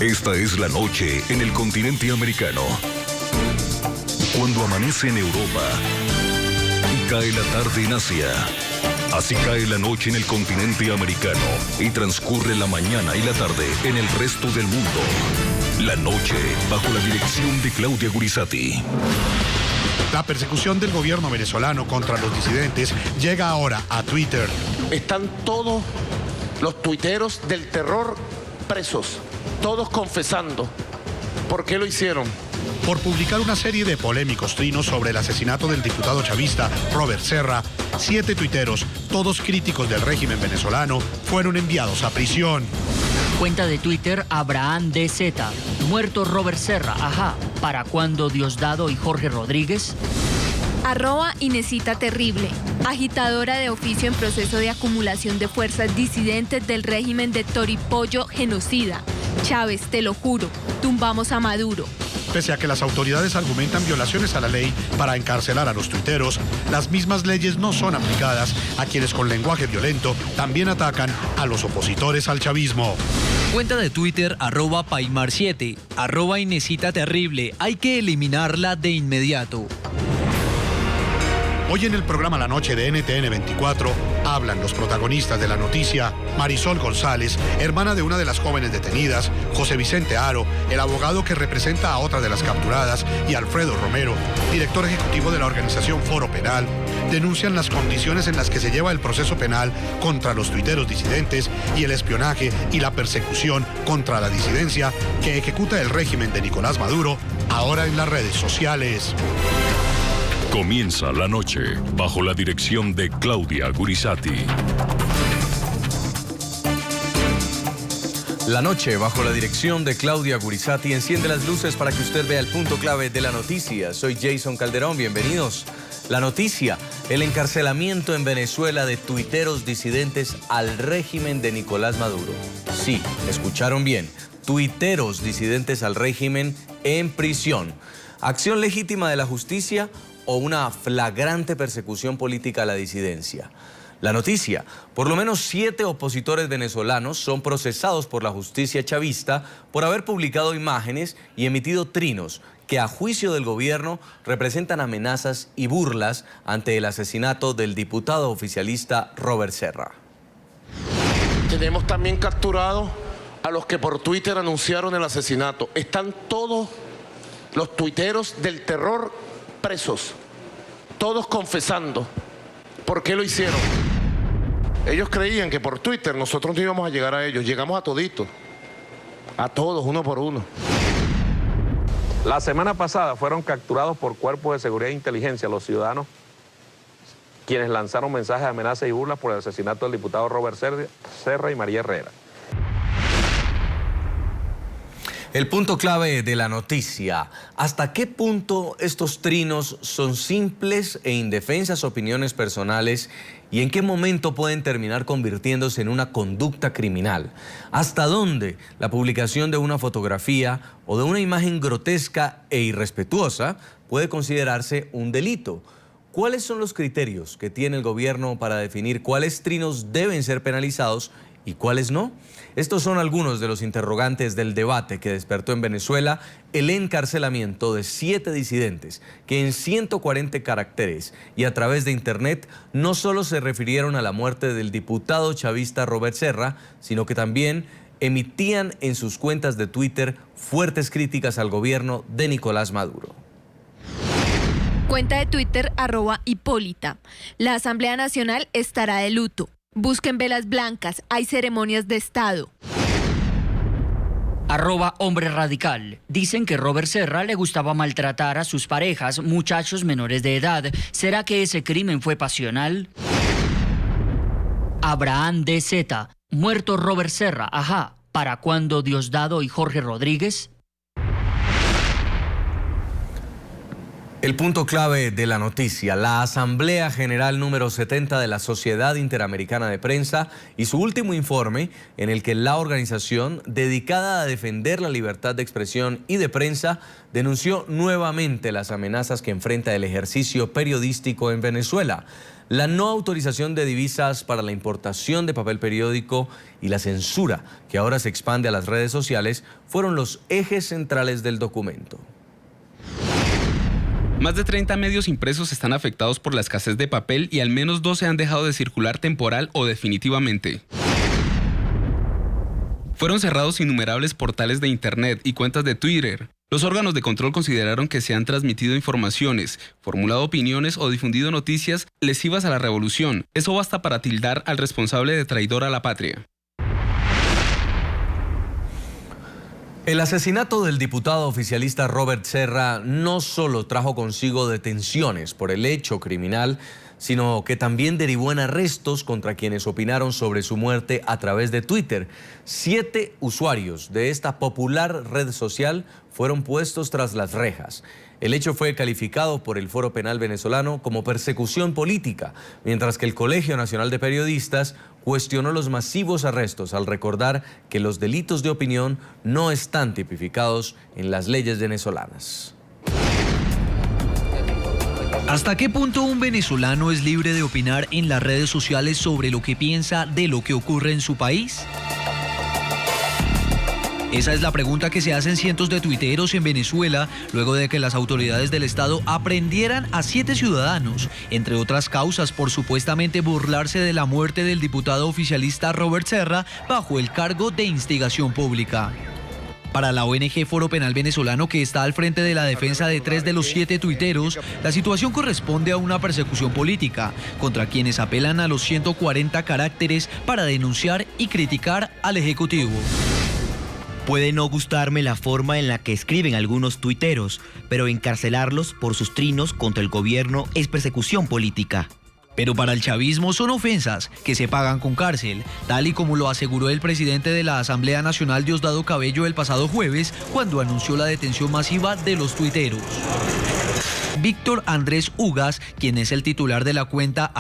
Esta es la noche en el continente americano. Cuando amanece en Europa y cae la tarde en Asia. Así cae la noche en el continente americano y transcurre la mañana y la tarde en el resto del mundo. La noche bajo la dirección de Claudia Gurizati. La persecución del gobierno venezolano contra los disidentes llega ahora a Twitter. Están todos los tuiteros del terror presos, todos confesando. ¿Por qué lo hicieron? Por publicar una serie de polémicos trinos sobre el asesinato del diputado chavista Robert Serra, 7 tuiteros, todos críticos del régimen venezolano, fueron enviados a prisión. Cuenta de Twitter Abraham DZ. Muerto Robert Serra. Ajá. ¿Para cuándo Diosdado y Jorge Rodríguez? @Inesita Terrible. Agitadora de oficio en proceso de acumulación de fuerzas disidentes del régimen de Toripollo genocida. Chávez, te lo juro, tumbamos a Maduro. Pese a que las autoridades argumentan violaciones a la ley para encarcelar a los tuiteros, las mismas leyes no son aplicadas a quienes con lenguaje violento también atacan a los opositores al chavismo. Cuenta de Twitter @Paimar7, @Inesita Terrible. Hay que eliminarla de inmediato. Hoy en el programa La Noche de NTN 24 hablan los protagonistas de la noticia: Marisol González, hermana de una de las jóvenes detenidas, José Vicente Aro, el abogado que representa a otra de las capturadas, y Alfredo Romero, director ejecutivo de la organización Foro Penal, denuncian las condiciones en las que se lleva el proceso penal contra los tuiteros disidentes y el espionaje y la persecución contra la disidencia que ejecuta el régimen de Nicolás Maduro, ahora en las redes sociales. Comienza la noche bajo la dirección de Claudia Gurizati. La noche bajo la dirección de Claudia Gurizati enciende las luces para que usted vea el punto clave de la noticia. Soy Jason Calderón, bienvenidos. La noticia: el encarcelamiento en Venezuela de tuiteros disidentes al régimen de Nicolás Maduro. Sí, escucharon bien, tuiteros disidentes al régimen en prisión. ¿Acción legítima de la justicia o una flagrante persecución política a la disidencia? La noticia: por lo menos 7 opositores venezolanos son procesados por la justicia chavista por haber publicado imágenes y emitido trinos que a juicio del gobierno representan amenazas y burlas ante el asesinato del diputado oficialista Robert Serra. Tenemos también capturados a los que por Twitter anunciaron el asesinato. Están todos los tuiteros del terror presos, todos confesando. ¿Por qué lo hicieron? Ellos creían que por Twitter nosotros no íbamos a llegar a ellos. Llegamos a toditos, a todos, uno por uno. La semana pasada fueron capturados por cuerpos de seguridad e inteligencia los ciudadanos quienes lanzaron mensajes de amenaza y burlas por el asesinato del diputado Robert Serra y María Herrera. El punto clave de la noticia: ¿hasta qué punto estos trinos son simples e indefensas opiniones personales y en qué momento pueden terminar convirtiéndose en una conducta criminal? ¿Hasta dónde la publicación de una fotografía o de una imagen grotesca e irrespetuosa puede considerarse un delito? ¿Cuáles son los criterios que tiene el gobierno para definir cuáles trinos deben ser penalizados y cuáles no? Estos son algunos de los interrogantes del debate que despertó en Venezuela el encarcelamiento de 7 disidentes que en 140 caracteres y a través de internet no solo se refirieron a la muerte del diputado chavista Robert Serra, sino que también emitían en sus cuentas de Twitter fuertes críticas al gobierno de Nicolás Maduro. Cuenta de Twitter @Hipólita. La Asamblea Nacional estará de luto. Busquen velas blancas, hay ceremonias de Estado. @Hombre Radical. Dicen que Robert Serra le gustaba maltratar a sus parejas, muchachos menores de edad. ¿Será que ese crimen fue pasional? Abraham DZ. Muerto Robert Serra. Ajá. ¿Para cuándo Diosdado y Jorge Rodríguez? El punto clave de la noticia, la Asamblea General número 70 de la Sociedad Interamericana de Prensa y su último informe en el que la organización, dedicada a defender la libertad de expresión y de prensa, denunció nuevamente las amenazas que enfrenta el ejercicio periodístico en Venezuela. La no autorización de divisas para la importación de papel periódico y la censura, que ahora se expande a las redes sociales, fueron los ejes centrales del documento. Más de 30 medios impresos están afectados por la escasez de papel y al menos 12 han dejado de circular temporal o definitivamente. Fueron cerrados innumerables portales de Internet y cuentas de Twitter. Los órganos de control consideraron que se han transmitido informaciones, formulado opiniones o difundido noticias lesivas a la revolución. Eso basta para tildar al responsable de traidor a la patria. El asesinato del diputado oficialista Robert Serra no solo trajo consigo detenciones por el hecho criminal, sino que también derivó en arrestos contra quienes opinaron sobre su muerte a través de Twitter. 7 usuarios de esta popular red social fueron puestos tras las rejas. El hecho fue calificado por el Foro Penal venezolano como persecución política, mientras que el Colegio Nacional de Periodistas cuestionó los masivos arrestos al recordar que los delitos de opinión no están tipificados en las leyes venezolanas. ¿Hasta qué punto un venezolano es libre de opinar en las redes sociales sobre lo que piensa de lo que ocurre en su país? Esa es la pregunta que se hacen cientos de tuiteros en Venezuela luego de que las autoridades del Estado aprendieran a 7 ciudadanos, entre otras causas por supuestamente burlarse de la muerte del diputado oficialista Robert Serra bajo el cargo de instigación pública. Para la ONG Foro Penal Venezolano, que está al frente de la defensa de 3 de los 7 tuiteros, la situación corresponde a una persecución política contra quienes apelan a los 140 caracteres para denunciar y criticar al Ejecutivo. Puede no gustarme la forma en la que escriben algunos tuiteros, pero encarcelarlos por sus trinos contra el gobierno es persecución política. Pero para el chavismo son ofensas que se pagan con cárcel, tal y como lo aseguró el presidente de la Asamblea Nacional, Diosdado Cabello, el pasado jueves, cuando anunció la detención masiva de los tuiteros. Víctor Andrés Ugas, quien es el titular de la cuenta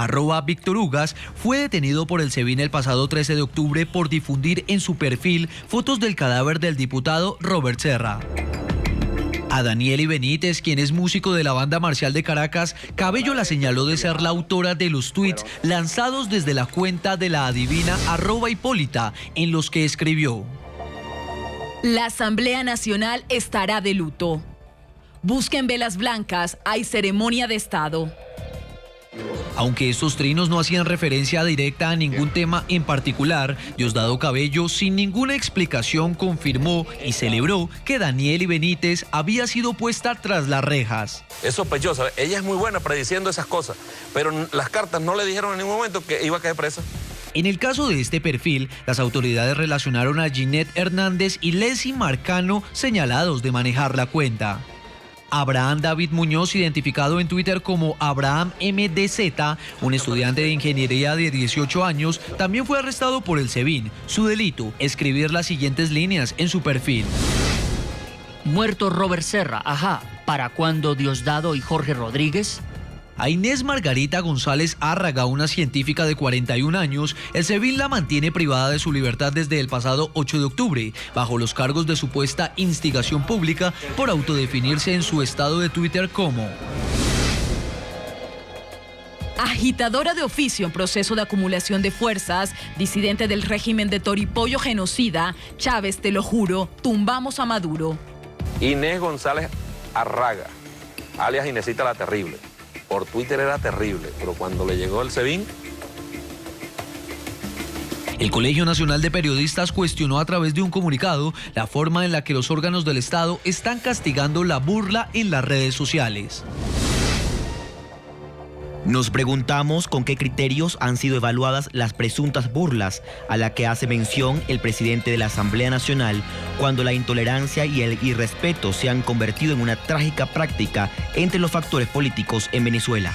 @VíctorUgas, fue detenido por el SEBIN el pasado 13 de octubre por difundir en su perfil fotos del cadáver del diputado Robert Serra. A Daniely Benítez, quien es músico de la banda marcial de Caracas, Cabello la señaló de ser la autora de los tweets lanzados desde la cuenta de la adivina @Hipólita, en los que escribió: La Asamblea Nacional estará de luto. Busquen velas blancas, hay ceremonia de Estado. Aunque estos trinos no hacían referencia directa a ningún tema en particular, Diosdado Cabello, sin ninguna explicación, confirmó y celebró que Daniely Benítez había sido puesta tras las rejas. Es sospechosa, ella es muy buena prediciendo esas cosas, pero las cartas no le dijeron en ningún momento que iba a caer presa. En el caso de este perfil, las autoridades relacionaron a Ginette Hernández y Leslie Marcano, señalados de manejar la cuenta. Abraham David Muñoz, identificado en Twitter como Abraham MDZ, un estudiante de ingeniería de 18 años, también fue arrestado por el SEBIN. Su delito, escribir las siguientes líneas en su perfil: Muerto Robert Serra, ajá, ¿para cuándo Diosdado y Jorge Rodríguez? A Inés Margarita González Árraga, una científica de 41 años, el SEBIN la mantiene privada de su libertad desde el pasado 8 de octubre, bajo los cargos de supuesta instigación pública por autodefinirse en su estado de Twitter como Agitadora de oficio en proceso de acumulación de fuerzas, disidente del régimen de Toripollo genocida, Chávez, te lo juro, tumbamos a Maduro. Inés González Árraga, alias Inesita la Terrible. Por Twitter era terrible, pero cuando le llegó el SEBIN... El Colegio Nacional de Periodistas cuestionó a través de un comunicado la forma en la que los órganos del Estado están castigando la burla en las redes sociales. Nos preguntamos con qué criterios han sido evaluadas las presuntas burlas a la que hace mención el presidente de la Asamblea Nacional, cuando la intolerancia y el irrespeto se han convertido en una trágica práctica entre los factores políticos en Venezuela.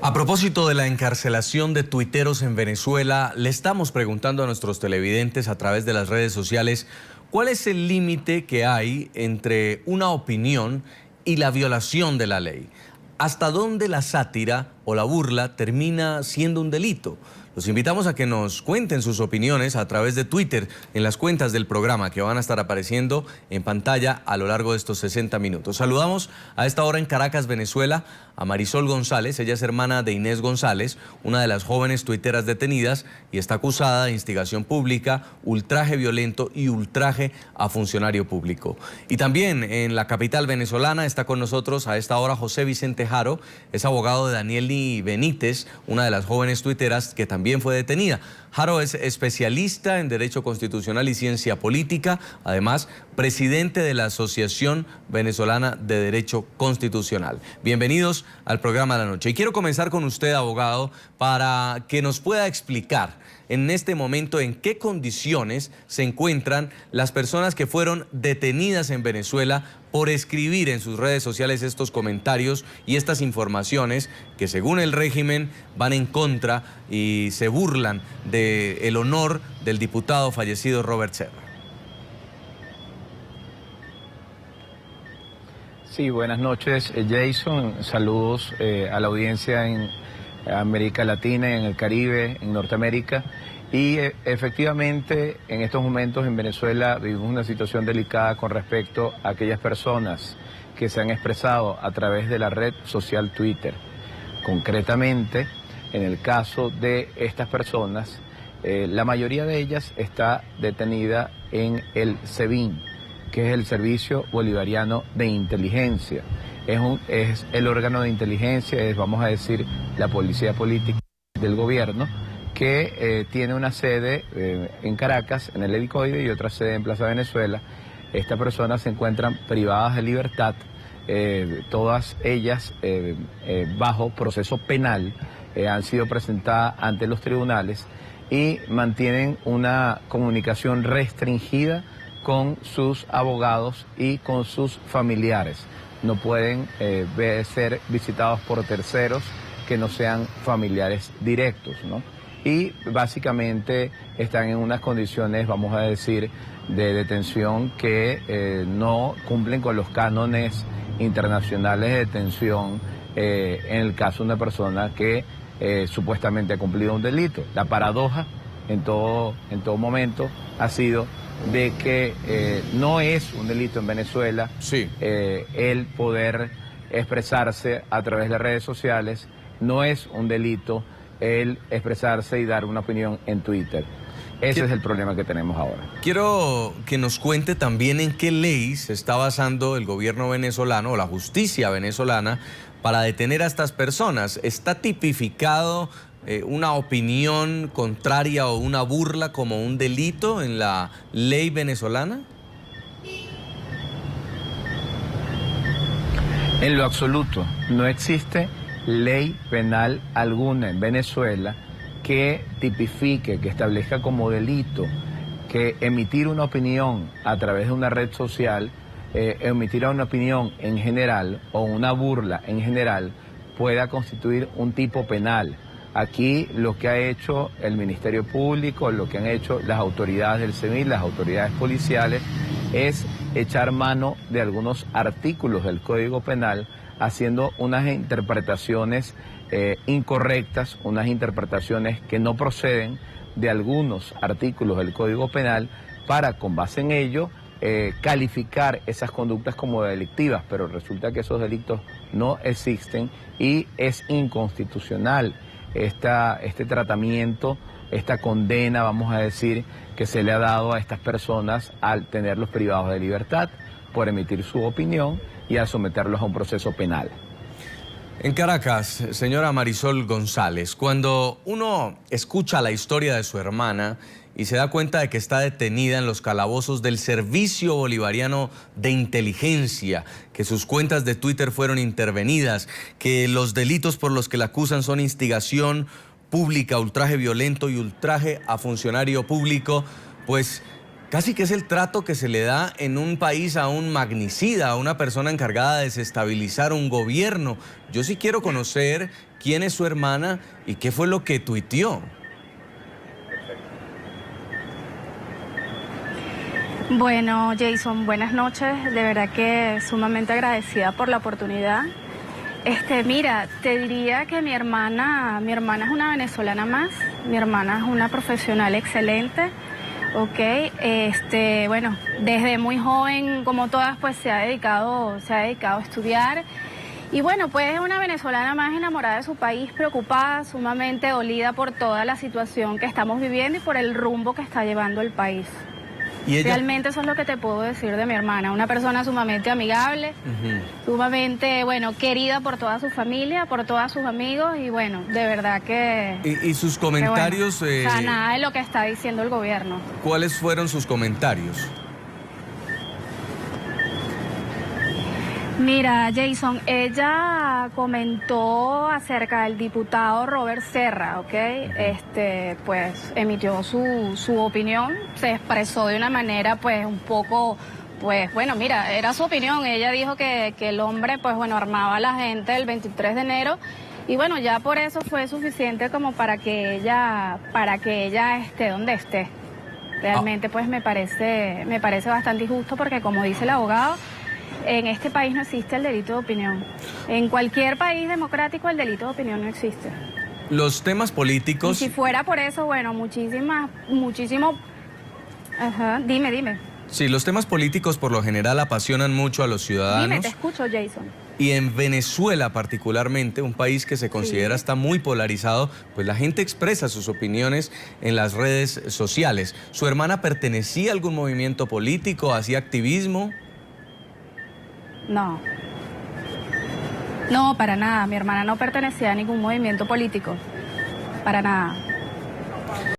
A propósito de la encarcelación de tuiteros en Venezuela, le estamos preguntando a nuestros televidentes a través de las redes sociales ¿Cuál es el límite que hay entre una opinión y la violación de la ley? ¿Hasta dónde la sátira o la burla termina siendo un delito? Los invitamos a que nos cuenten sus opiniones a través de Twitter en las cuentas del programa que van a estar apareciendo en pantalla a lo largo de estos 60 minutos. Saludamos a esta hora en Caracas, Venezuela, a Marisol González. Ella es hermana de Inés González, una de las jóvenes tuiteras detenidas y está acusada de instigación pública, ultraje violento y ultraje a funcionario público. Y también en la capital venezolana está con nosotros a esta hora José Vicente Haro, es abogado de Danieli Benítez, una de las jóvenes tuiteras que también fue detenida. Haro es especialista en Derecho Constitucional y Ciencia Política, además presidente de la Asociación Venezolana de Derecho Constitucional. Bienvenidos al programa de la noche. Y quiero comenzar con usted, abogado, para que nos pueda explicar en este momento en qué condiciones se encuentran las personas que fueron detenidas en Venezuela por escribir en sus redes sociales estos comentarios y estas informaciones que, según el régimen, van en contra y se burlan del honor del diputado fallecido Robert Serra. Sí, buenas noches, Jason. Saludos a la audiencia en América Latina, en el Caribe, en Norteamérica. Y efectivamente, en estos momentos en Venezuela vivimos una situación delicada con respecto a aquellas personas que se han expresado a través de la red social Twitter. Concretamente, en el caso de estas personas, la mayoría de ellas está detenida en el SEBIN, que es el Servicio Bolivariano de Inteligencia. Es el órgano de inteligencia, vamos a decir, la policía política del gobierno, que tiene una sede en Caracas, en el Helicoide, y otra sede en Plaza Venezuela. Estas personas se encuentran privadas de libertad, todas ellas bajo proceso penal, han sido presentadas ante los tribunales y mantienen una comunicación restringida con sus abogados y con sus familiares. No pueden ser visitados por terceros que no sean familiares directos, ¿no? Y básicamente están en unas condiciones, vamos a decir, de detención que no cumplen con los cánones internacionales de detención en el caso de una persona que supuestamente ha cumplido un delito. La paradoja en todo momento ha sido de que no es un delito en Venezuela el poder expresarse a través de redes sociales, no es un delito el expresarse y dar una opinión en Twitter. Ese es el problema que tenemos ahora. Quiero que nos cuente también en qué ley se está basando el gobierno venezolano o la justicia venezolana para detener a estas personas. ¿Está tipificado una opinión contraria o una burla como un delito en la ley venezolana? En lo absoluto, no existe ley penal alguna en Venezuela que tipifique, que establezca como delito que emitir una opinión a través de una red social, emitir una opinión en general o una burla en general pueda constituir un tipo penal. Aquí lo que ha hecho el Ministerio Público, lo que han hecho las autoridades del CEMIL, las autoridades policiales, es echar mano de algunos artículos del Código Penal, haciendo unas interpretaciones incorrectas, unas interpretaciones que no proceden de algunos artículos del Código Penal para, con base en ello, calificar esas conductas como delictivas, pero resulta que esos delitos no existen y es inconstitucional este tratamiento, esta condena, vamos a decir, que se le ha dado a estas personas al tenerlos privados de libertad por emitir su opinión y a someterlos a un proceso penal. En Caracas, señora Marisol González, cuando uno escucha la historia de su hermana y se da cuenta de que está detenida en los calabozos del Servicio Bolivariano de Inteligencia, que sus cuentas de Twitter fueron intervenidas, que los delitos por los que la acusan son instigación pública, ultraje violento y ultraje a funcionario público, pues casi que es el trato que se le da en un país a un magnicida, a una persona encargada de desestabilizar un gobierno. Yo sí quiero conocer quién es su hermana y qué fue lo que tuiteó. Bueno, Jason, buenas noches. De verdad que sumamente agradecida por la oportunidad. Mira, te diría que mi hermana es una venezolana más. Mi hermana es una profesional excelente. Ok, bueno, desde muy joven, como todas, pues se ha dedicado a estudiar. Y bueno, pues es una venezolana más enamorada de su país, preocupada, sumamente dolida por toda la situación que estamos viviendo y por el rumbo que está llevando el país. ¿Y ella? Realmente eso es lo que te puedo decir de mi hermana, una persona sumamente amigable, sumamente, bueno, querida por toda su familia, por todos sus amigos y bueno, de verdad que... ¿Y sus comentarios? O sea, nada de lo que está diciendo el gobierno. ¿Cuáles fueron sus comentarios? Mira, Jason, ella comentó acerca del diputado Robert Serra, ¿ok? Pues emitió su opinión, se expresó de una manera pues un poco, pues bueno, mira, era su opinión. Ella dijo que el hombre pues bueno armaba a la gente el 23 de enero y bueno, ya por eso fue suficiente como para que ella esté donde esté. Realmente pues me parece bastante injusto porque como dice el abogado, en este país no existe el delito de opinión. En cualquier país democrático el delito de opinión no existe. Los temas políticos... Y si fuera por eso, bueno, muchísimo... Ajá, dime. Sí, los temas políticos por lo general apasionan mucho a los ciudadanos. Dime, te escucho, Jason. Y en Venezuela particularmente, un país que se considera está muy polarizado, pues la gente expresa sus opiniones en las redes sociales. ¿Su hermana pertenecía a algún movimiento político, hacía activismo? No, para nada. Mi hermana no pertenecía a ningún movimiento político. Para nada.